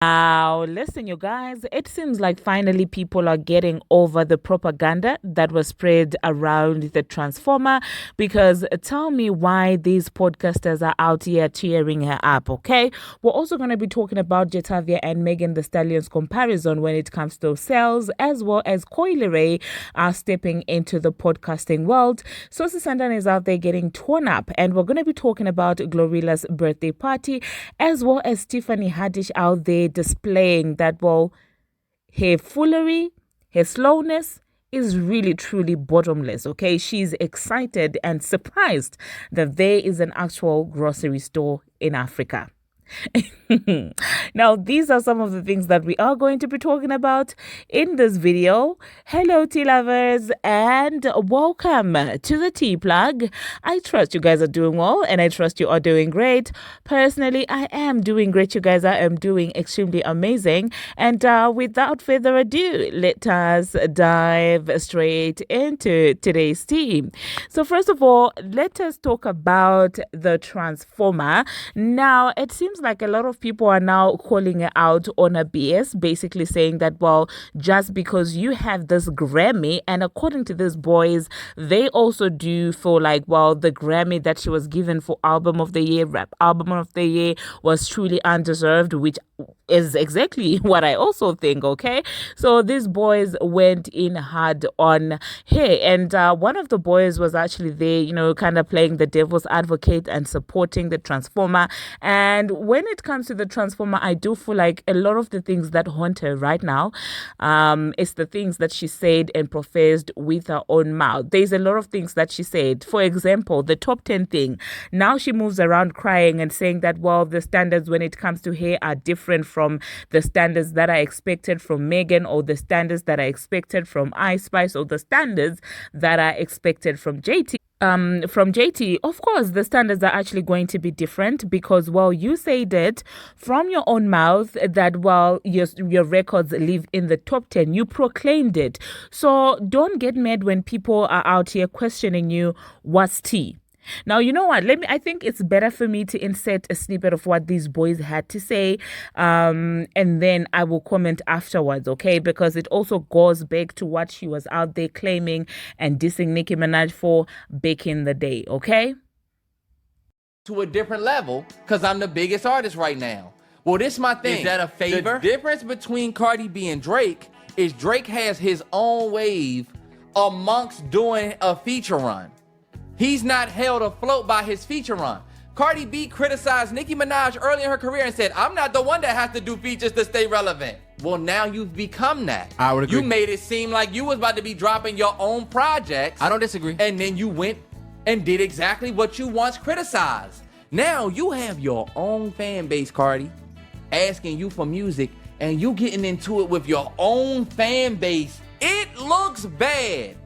Now, listen, you guys, it seems like finally people are getting over the propaganda that was spread around the Transformer because tell me why these podcasters are out here cheering her up, okay? We're also going to be talking about Jetavia and Megan Thee Stallion's comparison when it comes to sales, as well as Coi Leray are stepping into the podcasting world. Sosi Sandan is out there getting torn up, and we're going to be talking about Glorilla's birthday party, as well as Tiffany Haddish out there displaying that, well, her foolery, her slowness is really truly bottomless, okay? She's excited and surprised that there is an actual grocery store in Africa. Now, these are some of the things that we are going to be talking about in this video. Hello, tea lovers, and welcome to the tea plug. I trust you guys are doing well, and I trust you are doing great. Personally, I am doing great. You guys, I am doing extremely amazing. And without further ado, let us dive straight into today's tea. So first of all, let us talk about the Transformer. Now, it seems like a lot of people are now calling it out on a BS, basically saying that, well, just because you have this Grammy, and according to these boys, they also do feel like, well, the Grammy that she was given for Album of the Year, Rap Album of the Year, was truly undeserved, which is exactly what I also think, okay? So these boys went in hard on her, and one of the boys was actually there, you know, kind of playing the devil's advocate and supporting the Transformer. And when it comes to the Transformer, I do feel like a lot of the things that haunt her right now is the things that she said and professed with her own mouth. There's a lot of things that she said. For example, the top 10 thing. Now she moves around crying and saying that, well, the standards when it comes to her are different from the standards that I expected from Megan, or the standards that I expected from Ice Spice, or the standards that I expected from JT. From JT, of course, the standards are actually going to be different because, well, you said it from your own mouth that, well, your records live in the top 10. You proclaimed it. So don't get mad when people are out here questioning you, what's tea? Now, you know what? I think it's better for me to insert a snippet of what these boys had to say, and then I will comment afterwards, okay? Because it also goes back to what she was out there claiming and dissing Nicki Minaj for back in the day, okay? To a different level, because I'm the biggest artist right now. Well, this is my thing. Is that a favor? The difference between Cardi B and Drake is Drake has his own wave amongst doing a feature run. He's not held afloat by his feature run. Cardi B criticized Nicki Minaj early in her career and said, I'm not the one that has to do features to stay relevant. Well, now you've become that. I would agree. You made it seem like you was about to be dropping your own projects. I don't disagree. And then you went and did exactly what you once criticized. Now you have your own fan base, Cardi, asking you for music, and you getting into it with your own fan base. It looks bad.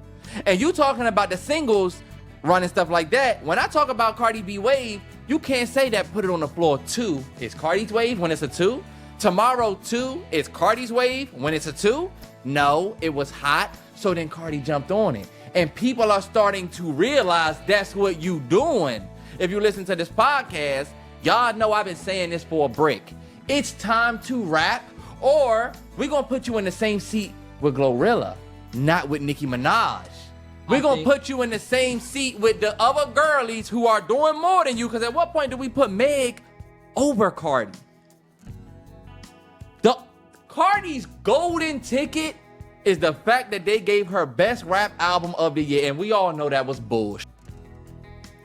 And you talking about the singles running stuff like that. When I talk about Cardi B wave, you can't say that put it on the floor 2 is Cardi's wave when it's a 2. Tomorrow 2 is Cardi's wave when it's a 2. No, it was hot, so then Cardi jumped on it. And people are starting to realize that's what you doing. If you listen to this podcast, y'all know I've been saying this for a break. It's time to rap, or we're gonna put you in the same seat with Glorilla, not with Nicki Minaj. We're going to put you in the same seat with the other girlies who are doing more than you, because at what point do we put Meg over Cardi? The Cardi's golden ticket is the fact that they gave her best rap album of the year, and we all know that was bullshit.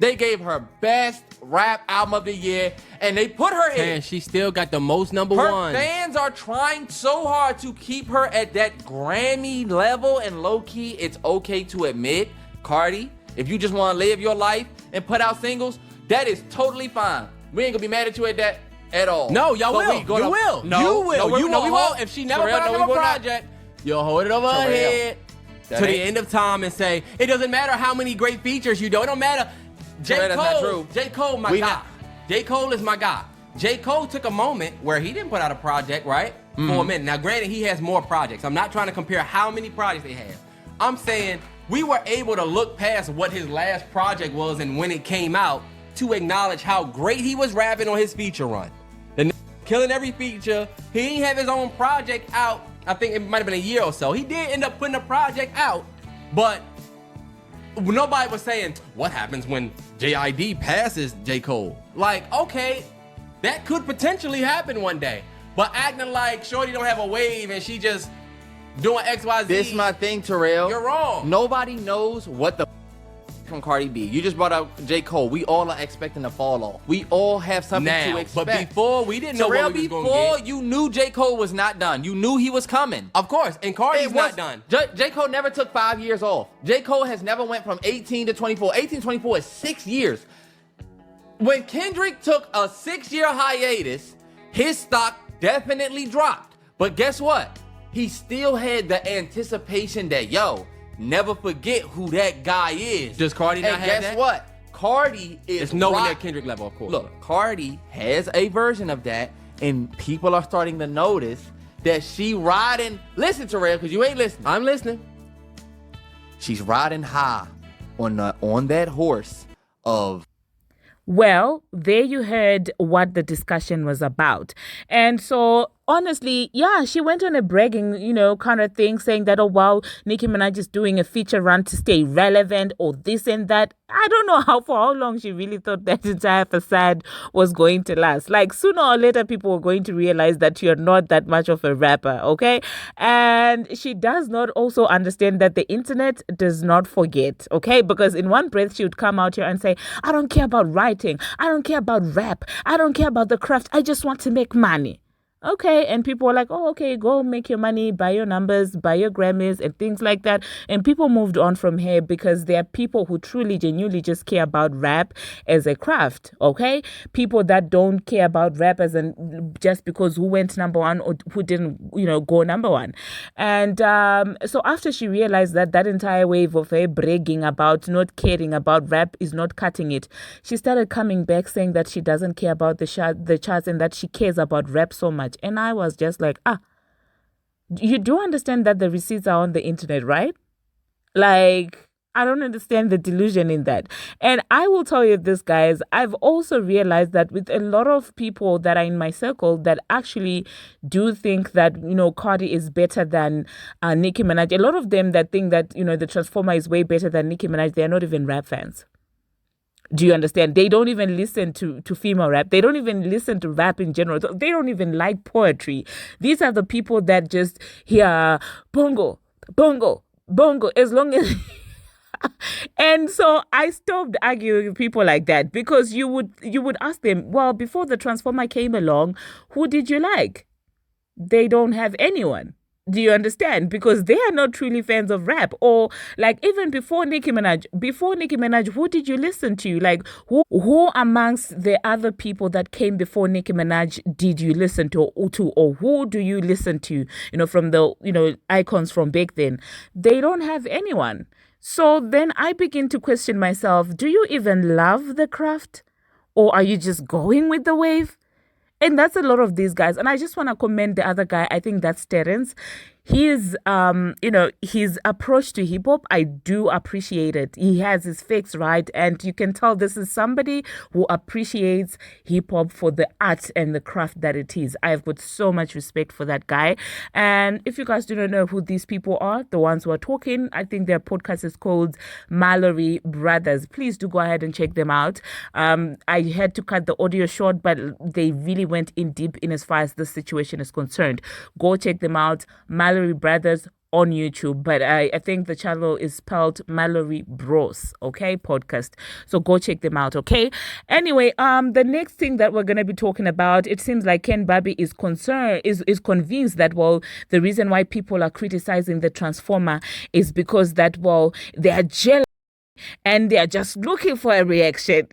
They gave her best rap album of the year, and they put her in. And she still got the most number Her one. fans are trying so hard to keep her at that Grammy level, and low-key, it's okay to admit, Cardi, if you just want to live your life and put out singles, that is totally fine. We ain't gonna be mad at you at that at all. No, y'all But will. we gonna- You will. No, you will. no, You no, we will. won't. If she never Terrell, put out no, we a will not. project, you'll hold it over her Terrell. head That to the ain't- end of time and say, it doesn't matter how many great features you do. It don't matter. Terrell, that's not true. J. Cole, my We guy. not- J. Cole is my guy. J. Cole took a moment where he didn't put out a project, right? For a minute. Now, granted, he has more projects. I'm not trying to compare how many projects they have. I'm saying we were able to look past what his last project was and when it came out to acknowledge how great he was rapping on his feature run. The killing every feature. He didn't have his own project out. I think it might have been a year or so. He did end up putting a project out, but nobody was saying, what happens when JID passes J. Cole? Like, okay, that could potentially happen one day. But acting like Shorty don't have a wave and she just doing XYZ. This my thing, Terrell. You're wrong. Nobody knows what the from Cardi B. You just brought up J. Cole. We all are expecting a fall off. We all have something Now, to expect. but before, we didn't know Terrell, what we was going before to get. you knew J. Cole was not done. You knew he was coming. Of course, and Cardi's not done. J. Cole never took 5 years off. J. Cole has never went from 18 to 24. 18 to 24 is 6 years. When Kendrick took a 6-year hiatus, his stock definitely dropped. But guess what? He still had the anticipation that, yo, never forget who that guy is. Does Cardi not have that? And guess what? Cardi is It's nowhere near Kendrick level, of course. Look, Cardi has a version of that, and people are starting to notice that she riding. Listen, Terrell, because you ain't listening. I'm listening. She's riding high on that horse of. Well, there you heard what the discussion was about. And so, honestly, yeah, she went on a bragging, kind of thing, saying that, oh, wow, Nicki Minaj is doing a feature run to stay relevant or this and that. I don't know for how long she really thought that entire facade was going to last. Like, sooner or later, people were going to realize that you're not that much of a rapper, okay? And she does not also understand that the internet does not forget, okay? Because in one breath, she would come out here and say, I don't care about writing. I don't care about rap. I don't care about the craft. I just want to make money. Okay, and people were like, oh, okay, go make your money, buy your numbers, buy your Grammys and things like that. And people moved on from here because there are people who truly, genuinely just care about rap as a craft, okay? People that don't care about rap as just because who went number one or who didn't, go number one. And so after she realized that entire wave of her bragging about not caring about rap is not cutting it, she started coming back saying that she doesn't care about the charts and that she cares about rap so much. And I was just like, you do understand that the receipts are on the internet, right? Like, I don't understand the delusion in that. And I will tell you this, guys, I've also realized that with a lot of people that are in my circle that actually do think that, Cardi is better than Nicki Minaj. A lot of them that think that, the Transformer is way better than Nicki Minaj, they're not even rap fans. Do you understand? They don't even listen to female rap. They don't even listen to rap in general. They don't even like poetry. These are the people that just hear bongo, bongo, bongo, as long as... And so I stopped arguing with people like that because you would ask them, well, before the Transformer came along, who did you like? They don't have anyone. Do you understand? Because they are not truly fans of rap. Or like even before Nicki Minaj, who did you listen to? Like who amongst the other people that came before Nicki Minaj did you listen to? Or who do you listen to? From the, icons from back then. They don't have anyone. So then I begin to question myself, do you even love the craft? Or are you just going with the wave? And that's a lot of these guys. And I just want to commend the other guy. I think that's Terrence. His approach to hip hop, I do appreciate it. He has his fix right. And you can tell this is somebody who appreciates hip hop for the art and the craft that it is. I've got so much respect for that guy. And if you guys do not know who these people are, the ones who are talking, I think their podcast is called Mallory Brothers. Please do go ahead and check them out. I had to cut the audio short, but they really went in deep in as far as this situation is concerned. Go check them out. Mallory Brothers on YouTube, but I think the channel is spelled Mallory Bros, okay, podcast. So go check them out, okay? Anyway, the next thing that we're going to be talking about, it seems like Ken Barbie is convinced that, well, the reason why people are criticizing the Transformer is because that, well, they are jealous and they are just looking for a reaction.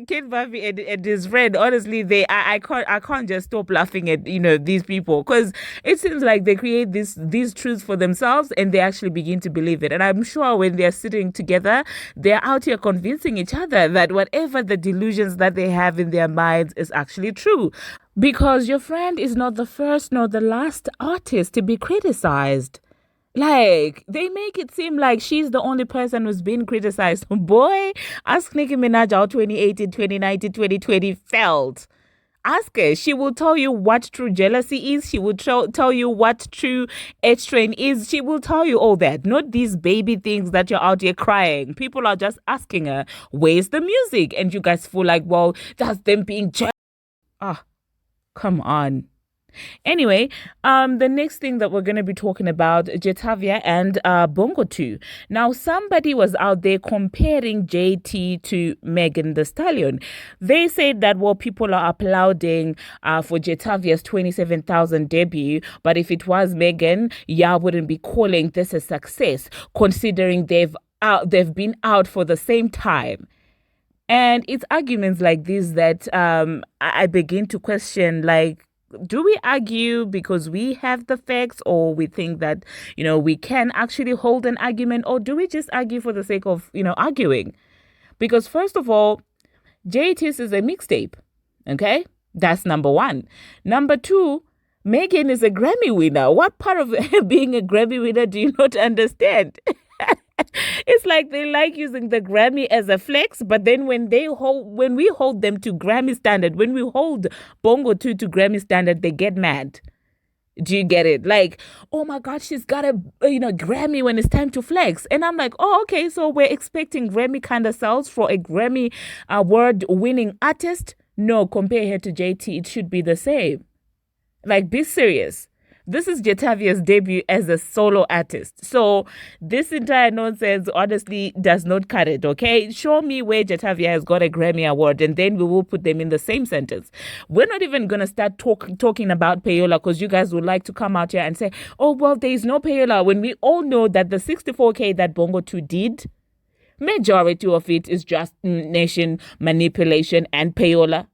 Ken Barbie and his friend, honestly, I can't just stop laughing at these people, because it seems like they create these truths for themselves and they actually begin to believe it. And I'm sure when they're sitting together, they're out here convincing each other that whatever the delusions that they have in their minds is actually true. Because your friend is not the first nor the last artist to be criticized. Like, they make it seem like she's the only person who's been criticized. Boy, ask Nicki Minaj how 2018, 2019, 2020 felt. Ask her. She will tell you what true jealousy is. She will tell you what true H-Train is. She will tell you all that. Not these baby things that you're out here crying. People are just asking her, where's the music? And you guys feel like, well, that's them being jealous. Ah, come on. Anyway, the next thing that we're going to be talking about, Jetavia and Bongo 2. Now, somebody was out there comparing JT to Megan Thee Stallion. They said that, well, people are applauding for Jetavia's 27,000 debut, but if it was Megan, wouldn't be calling this a success, considering they've been out for the same time. And it's arguments like this that I begin to question, like, do we argue because we have the facts, or we think that, we can actually hold an argument, or do we just argue for the sake of, arguing? Because first of all, JT's is a mixtape. Okay. That's number one. Number two, Megan is a Grammy winner. What part of being a Grammy winner do you not understand? It's like they like using the Grammy as a flex, but then when we hold them to Grammy standard, when we hold Bongo 2 to Grammy standard, they get mad. Do you get it? Like, oh my God, she's got a Grammy when it's time to flex. And I'm like, oh, okay, so we're expecting Grammy kind of sales for a Grammy award winning artist? No, compare her to JT. It should be the same. Like, be serious. This is Jetavia's debut as a solo artist. So this entire nonsense honestly does not cut it, okay? Show me where Jetavia has got a Grammy award, and then we will put them in the same sentence. We're not even going to start talking about payola, because you guys would like to come out here and say, oh, well, there is no payola, when we all know that the 64K that Bongo 2 did, majority of it is just nation manipulation and payola.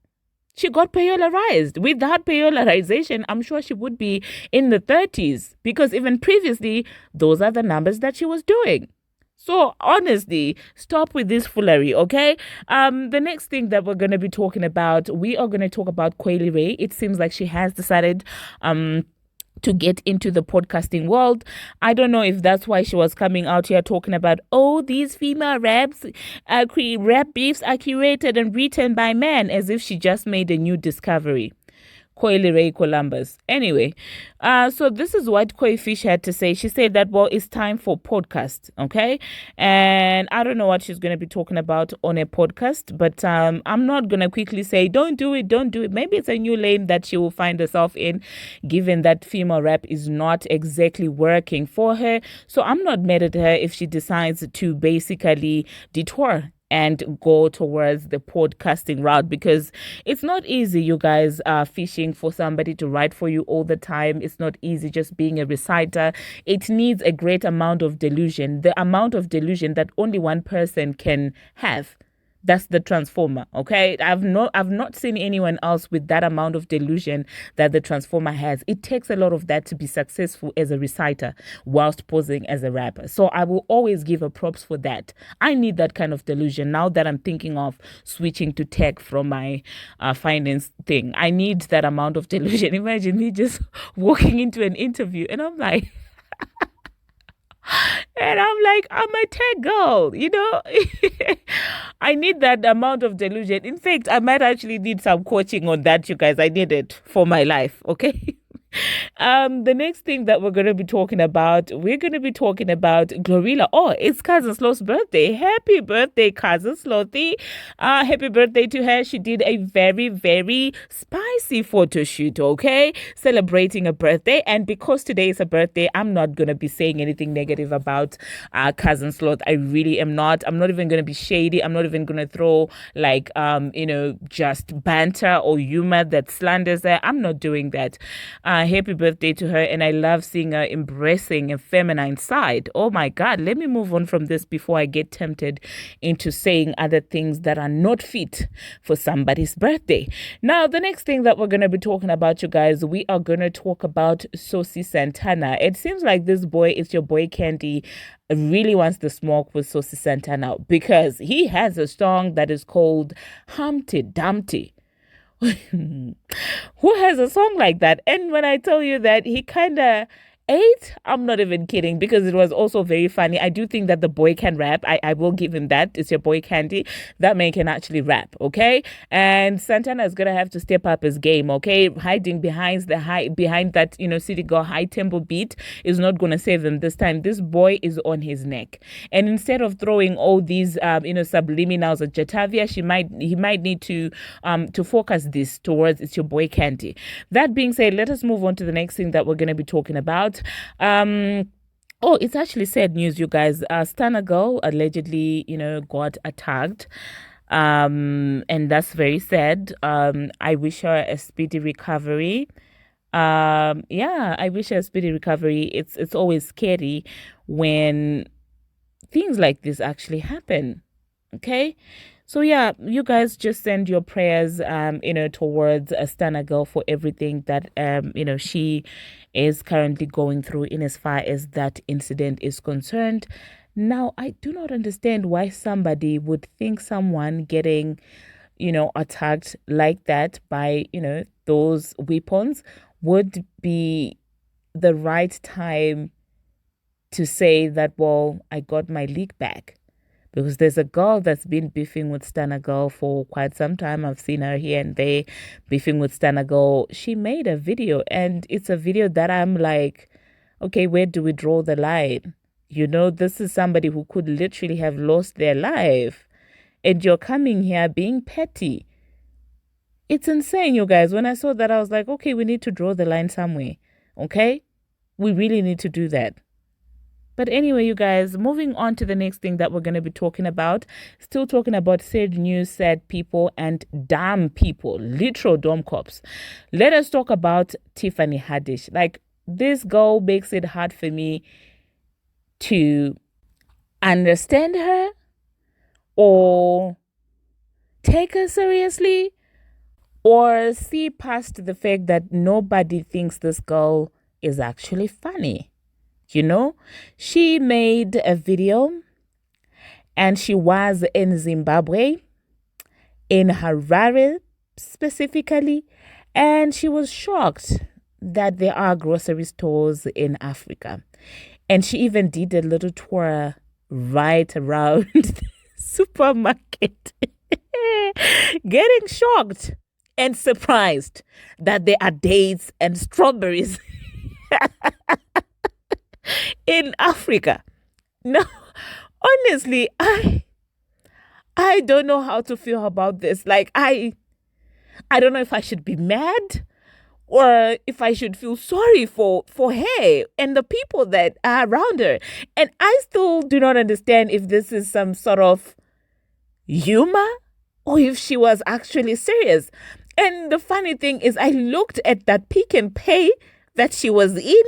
She got payolarized. Without payolarization, I'm sure she would be in the 30s, because even previously, those are the numbers that she was doing. So honestly, stop with this foolery, okay? The next thing that we're going to be talking about, we are going to talk about Coi Leray. It seems like she has decided to get into the podcasting world. I don't know if that's why she was coming out here talking about, oh, these female rap beefs are curated and written by men, as if she just made a new discovery. Coi Leray Columbus. Anyway, so this is what Koi Fish had to say. She said that, well, it's time for podcast, okay? And I don't know what she's going to be talking about on a podcast, but I'm not going to quickly say, don't do it. Maybe it's a new lane that she will find herself in, given that female rap is not exactly working for her. So I'm not mad at her if she decides to basically detour and go towards the podcasting route, because it's not easy, you guys, fishing for somebody to write for you all the time. It's not easy just being a reciter. It needs a great amount of delusion, the amount of delusion that only one person can have. That's the transformer, okay? I've not seen anyone else with that amount of delusion that the transformer has. It takes a lot of that to be successful as a reciter whilst posing as a rapper. So I will always give her props for that. I need that kind of delusion now that I'm thinking of switching to tech from my finance thing. I need that amount of delusion. Imagine me just walking into an interview and I'm like... And I'm like, I'm a tech girl, I need that amount of delusion. In fact, I might actually need some coaching on that, you guys. I need it for my life, okay? The next thing that we're going to be talking about, Glorilla. Oh, it's Cousin Sloth's birthday. Happy birthday, Cousin Slothy. Happy birthday to her. She did a very, very spicy photo shoot, okay? Celebrating a birthday. And because today is a birthday, I'm not going to be saying anything negative about Cousin Sloth. I really am not. I'm not even going to be shady. I'm not even going to throw just banter or humor that slanders her. I'm not doing that. Happy birthday to her, and I love seeing her embracing a feminine side. Oh my God, let me move on from this before I get tempted into saying other things that are not fit for somebody's birthday. Now, the next thing that we're going to be talking about, you guys, we are going to talk about Sosie Santana. It seems like this boy, it's your boy Candy, really wants to smoke with Sosie Santana because he has a song that is called Humpty Dumpty. Who has a song like that? And when I tell you that he kind of 8, I'm not even kidding, because it was also very funny. I do think that the boy can rap. I will give him that. It's your boy Candy. That man can actually rap, okay? And Santana is gonna have to step up his game, okay? Hiding behind that, City Girl high tempo beat is not gonna save him this time. This boy is on his neck. And instead of throwing all these subliminals at Jatavia, he might need to focus this towards It's Your Boy Candy. That being said, let us move on to the next thing that we're gonna be talking about. It's actually sad news, you guys. Stunna Girl allegedly, got attacked. And that's very sad. I wish her a speedy recovery. I wish her a speedy recovery. It's always scary when things like this actually happen. Okay? So yeah, you guys just send your prayers, towards Stunna Girl for everything that, she is currently going through in as far as that incident is concerned. Now, I do not understand why somebody would think someone getting, attacked like that by, those weapons would be the right time to say that, well, I got my leak back. Because there's a girl that's been beefing with Stunna Girl for quite some time. I've seen her here and there beefing with Stunna Girl. She made a video, and it's a video that I'm like, okay, where do we draw the line? This is somebody who could literally have lost their life. And you're coming here being petty. It's insane, you guys. When I saw that, I was like, okay, we need to draw the line somewhere. Okay? We really need to do that. But anyway, you guys, moving on to the next thing that we're going to be talking about. Still talking about sad news, sad people, and dumb people. Literal dumb cops. Let us talk about Tiffany Haddish. Like, this girl makes it hard for me to understand her or take her seriously or see past the fact that nobody thinks this girl is actually funny. She made a video and she was in Zimbabwe, in Harare specifically, and she was shocked that there are grocery stores in Africa. And she even did a little tour right around the supermarket, getting shocked and surprised that there are dates and strawberries in Africa. No, honestly, I don't know how to feel about this. Like, I don't know if I should be mad or if I should feel sorry for her and the people that are around her. And I still do not understand if this is some sort of humor or if she was actually serious. And the funny thing is, I looked at that Pick and Pay that she was in,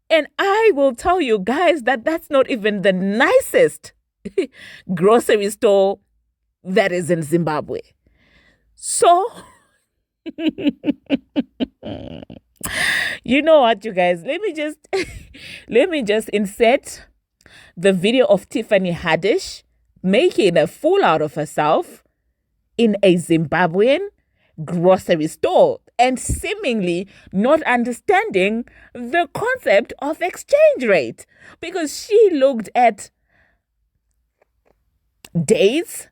and I will tell you guys that that's not even the nicest grocery store that is in Zimbabwe. So, you know what, you guys? Let me just insert the video of Tiffany Haddish making a fool out of herself in a Zimbabwean grocery store and seemingly not understanding the concept of exchange rate, because she looked at dates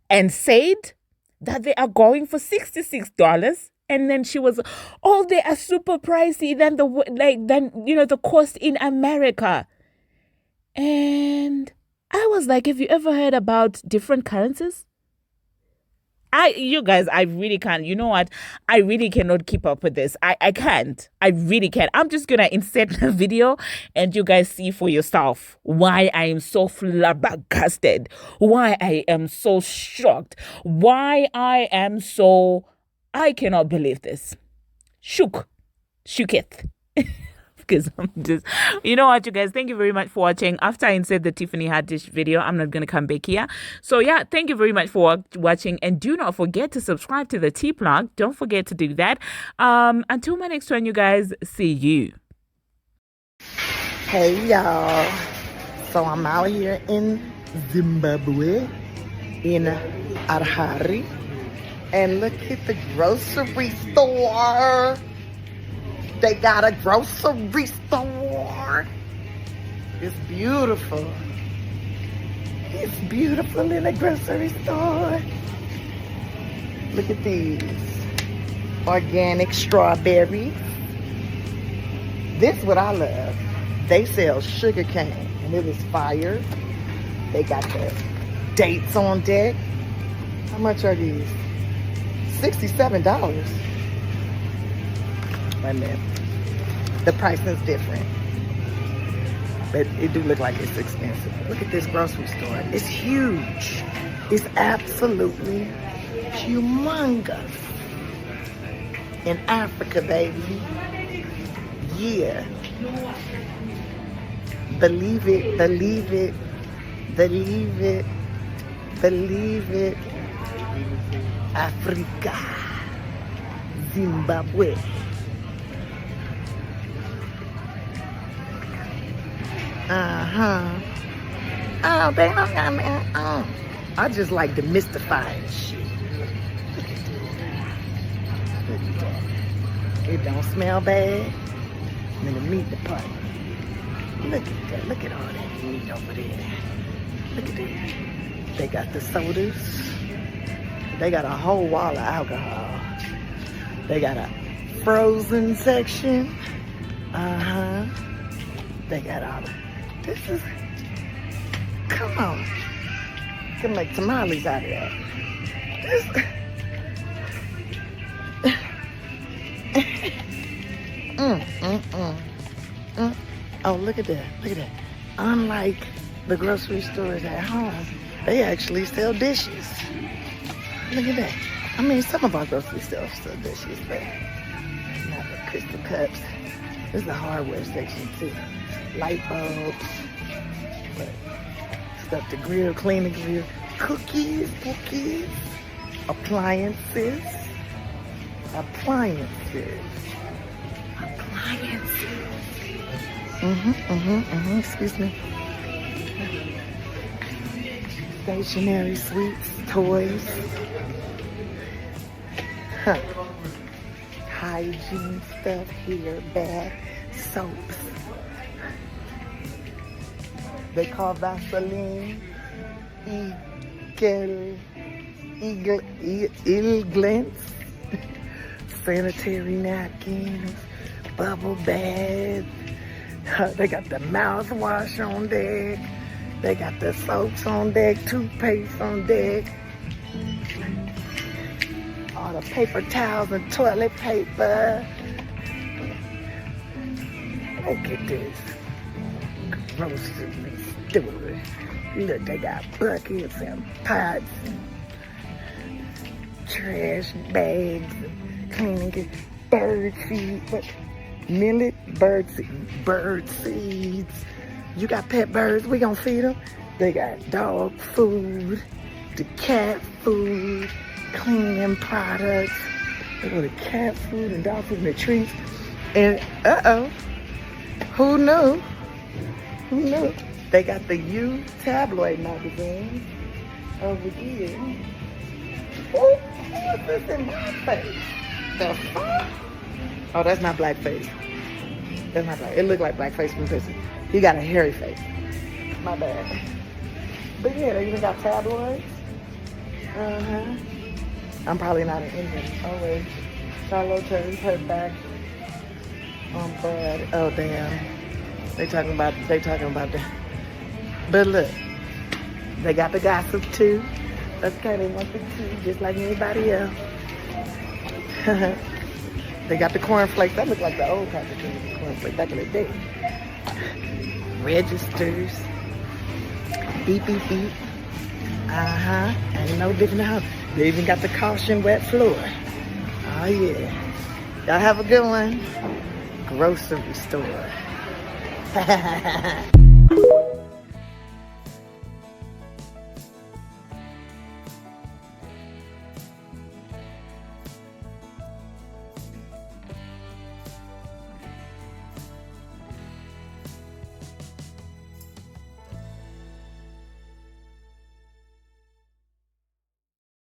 and said that they are going for $66, and then she was, oh, they are super pricey than the cost in America. And I was like, have you ever heard about different currencies? You guys, I really can't. You know what? I really cannot keep up with this. I can't. I really can't. I'm just going to insert the video and you guys see for yourself why I am so flabbergasted, why I am so shocked, why I cannot believe this. Shooketh. Because I'm just, you know what, you guys, thank you very much for watching. After I insert the Tiffany Haddish video, I'm not going to come back here. So yeah, thank you very much for watching, and do not forget to subscribe to the T-Plug. Don't forget to do that. Until my next one, you guys, see you. Hey y'all, so I'm out here in Zimbabwe, in Harare, and look at the grocery store. They got a grocery store. more. It's beautiful. It's beautiful in a grocery store. Look at these. Organic strawberries. This is what I love. They sell sugar cane, and it is fire. They got the dates on deck. How much are these? $67. Wait a minute. The price is different. But it do look like it's expensive. Look at this grocery store. It's huge. It's absolutely humongous. In Africa, baby. Yeah. Believe it, believe it, believe it, believe it. Africa. Zimbabwe. Oh, they don't got me. I just like demystifying shit. Look at that. It don't smell bad. I'm in the meat department. Look at that. Look at all that meat over there. Look at that. They got the sodas. They got a whole wall of alcohol. They got a frozen section. They got all the... This is... Come on. You can make tamales out of that. This... Oh, look at that. Look at that. Unlike the grocery stores at home, they actually sell dishes. Look at that. I mean, some of our grocery stores sell dishes, but not the crystal cups. This is the hardware section, too. Light bulbs. But stuff to grill, clean the grill. Cookies. Appliances. Excuse me. Stationery, sweets, toys. Hygiene stuff here, bath, soaps. They call Vaseline Eaglets. Sanitary napkins, bubble baths. They got the mouthwash on deck. They got the soaps on deck, toothpaste on deck. All the paper towels and toilet paper. Look at this. Grocery store. Look, they got buckets and pots and trash bags and cleaning bird feed. What? Millet, bird seeds. You got pet birds, we gonna feed them. They got dog food, the cat food, cleaning products. They got the cat food and dog food and the treats. And who knew? They got the You tabloid magazine over here. What's this in my face? The fuck? Oh, that's not blackface. That's not black. It looked like blackface from this. He got a hairy face. My bad. But yeah, they even got tabloids. I'm probably not an Indian. Oh wait. Charlotte turns her back on Bud. Oh damn. They talking about that. But look, they got the gossip too. That's kind of want the tea, just like anybody else. They got the cornflakes. That look like the old kind of cornflakes back in the day. Registers. Beep, beep, beep. Ain't no different how. They even got the caution wet floor. Oh yeah. Y'all have a good one. Grocery store.